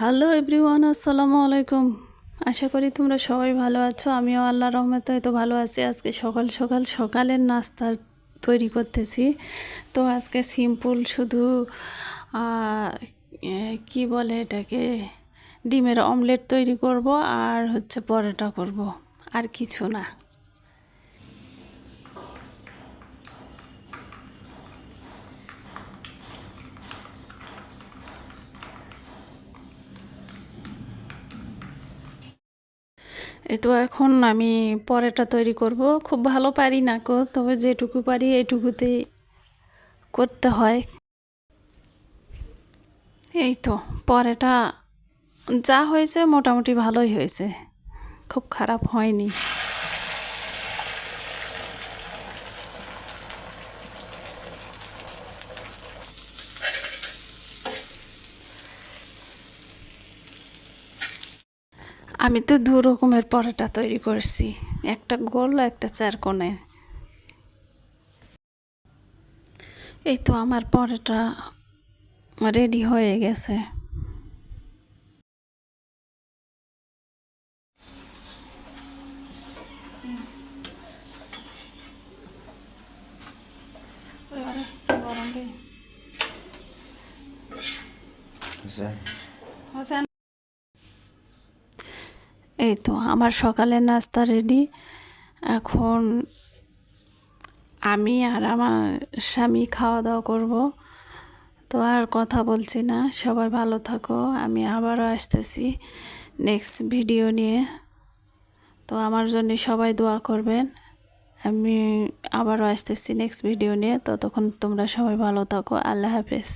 Hello everyone, আসসালামু আলাইকুম। আশা করি তোমরা সবাই ভালো আছো। আমিও আল্লাহর রহমতে তো ভালো আছি। আজকে সকাল সকাল সকালের নাস্তা তৈরি করতেছি। তো আজকে সিম্পল শুধু কি বলে এটাকে, ডিমের অমলেট তৈরি করব আর হচ্ছে পরোটা করব, আর কিছু না। এই তো এখন আমি পরোটা তৈরি করব। খুব ভালো পারি না কো, তবে যেটুকু পারি এইটুকুতেই করতে হয়। এই তো পরোটা যা হয়েছে মোটামুটি ভালোই হয়েছে, খুব খারাপ হয়নি। আমি তো দু রকমের পরোটা তৈরি করছি, একটা গোল একটা চারকোণে। এই তো আমার পরোটা রেডি হয়ে গেছে। এই তো আমার সকালের নাস্তা রেডি। এখন আমি আর আমার স্বামী খাওয়া দাওয়া করব। তো আর কথা বলছি না, সবাই ভালো থাকো। আমি আবারও আসতেছি নেক্সট ভিডিও নিয়ে। তো আমার জন্য সবাই দোয়া করবেন। আমি আবারও আসতেছি নেক্সট ভিডিও নিয়ে। ততক্ষণ তোমরা সবাই ভালো থাকো। আল্লাহ হাফেজ।